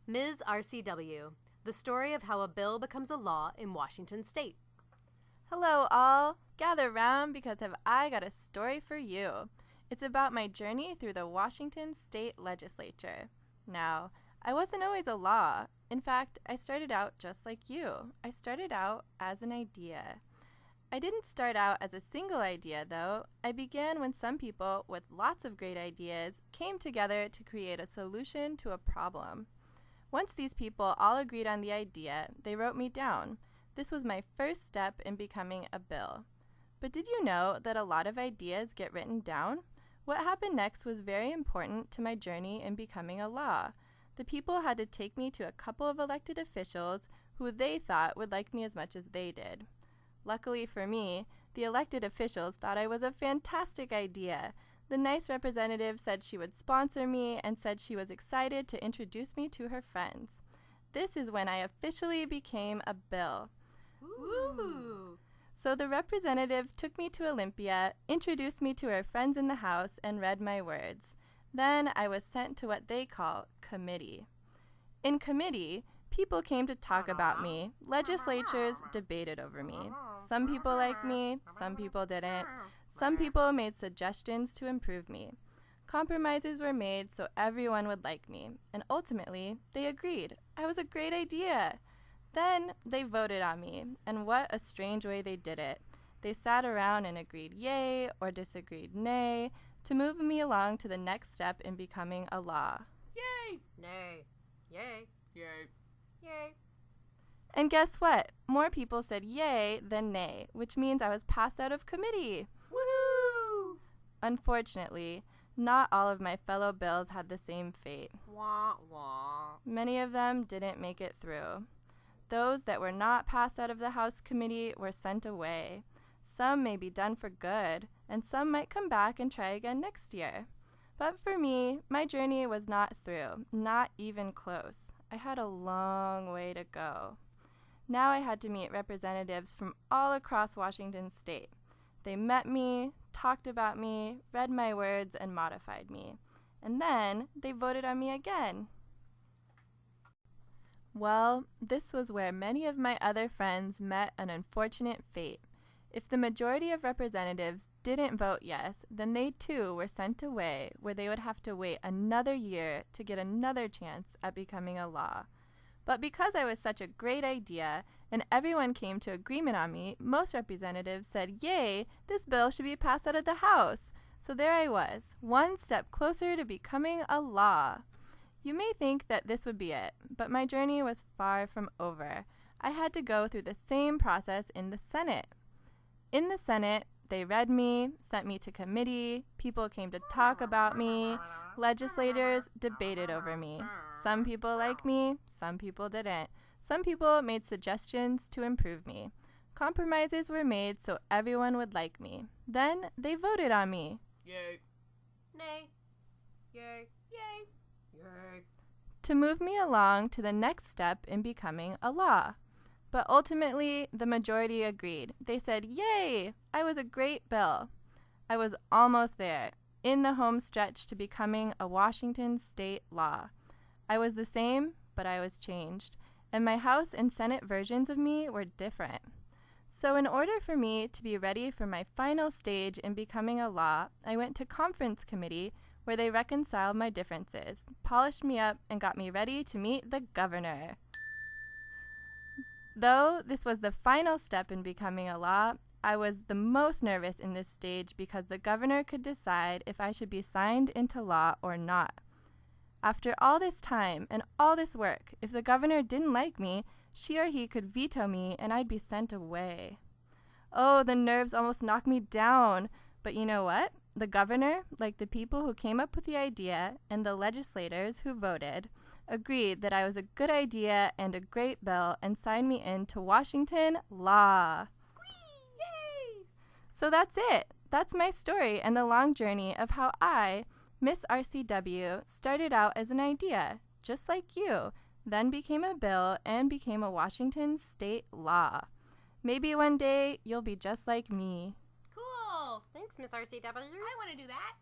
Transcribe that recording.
Ms. RCW, the story of how a bill becomes a law in Washington State. Hello all, gather round because I got a story for you. It's about my journey through the Washington State Legislature. Now, I wasn't always a law. In fact, I started out just like you. I started out as an idea. I didn't start out as a single idea, though. I began when some people with lots of great ideas came together to create a solution to a problem. Once these people all agreed on the idea, they wrote me down. This was my first step in becoming a bill. But did you know that a lot of ideas get written down? What happened next was very important to my journey in becoming a law. The people had to take me to a couple of elected officials who they thought would like me as much as they did. Luckily for me, the elected officials thought I was a fantastic idea. The nice representative said she would sponsor me and said she was excited to introduce me to her friends. This is when I officially became a bill. Ooh. So the representative took me to Olympia, introduced me to her friends in the House, and read my words. Then I was sent to what they call committee. In committee, people came to talk about me. Legislatures debated over me. Some people liked me, some people didn't. Some people made suggestions to improve me. Compromises were made so everyone would like me, and ultimately, they agreed. I was a great idea. Then they voted on me, and what a strange way they did it. They sat around and agreed yay or disagreed nay to move me along to the next step in becoming a law. Yay! Nay. Yay. Yay. Yay. And guess what? More people said yay than nay, which means I was passed out of committee. Woohoo! Unfortunately, not all of my fellow bills had the same fate. Wah, wah. Many of them didn't make it through. Those that were not passed out of the House committee were sent away. Some may be done for good, and some might come back and try again next year. But for me, my journey was not through, not even close. I had a long way to go. Now I had to meet representatives from all across Washington State. They met me, talked about me, read my words, and modified me. And then they voted on me again. Well, this was where many of my other friends met an unfortunate fate. If the majority of representatives didn't vote yes, then they too were sent away, where they would have to wait another year to get another chance at becoming a law. But because I was such a great idea, and everyone came to agreement on me, most representatives said, yay, this bill should be passed out of the House. So there I was, one step closer to becoming a law. You may think that this would be it, but my journey was far from over. I had to go through the same process in the Senate. In the Senate, they read me, sent me to committee, people came to talk about me, legislators debated over me. Some people liked me, some people didn't. Some people made suggestions to improve me. Compromises were made so everyone would like me. Then they voted on me. Yay. Nay. Yay. Yay. Yay. To move me along to the next step in becoming a law. But ultimately, the majority agreed. They said, yay, I was a great bill. I was almost there, in the home stretch to becoming a Washington state law. I was the same, but I was changed, and my House and Senate versions of me were different. So in order for me to be ready for my final stage in becoming a law, I went to conference committee where they reconciled my differences, polished me up, and got me ready to meet the governor. Though this was the final step in becoming a law, I was the most nervous in this stage because the governor could decide if I should be signed into law or not. After all this time and all this work, if the governor didn't like me, she or he could veto me and I'd be sent away. Oh, the nerves almost knocked me down. But you know what? The governor, like the people who came up with the idea and the legislators who voted, agreed that I was a good idea and a great bill and signed me into Washington law. Squee! Yay! So that's it. That's my story and the long journey of how I, Miss RCW, started out as an idea, just like you, then became a bill and became a Washington state law. Maybe one day you'll be just like me. Cool! Thanks, Miss RCW. I want to do that.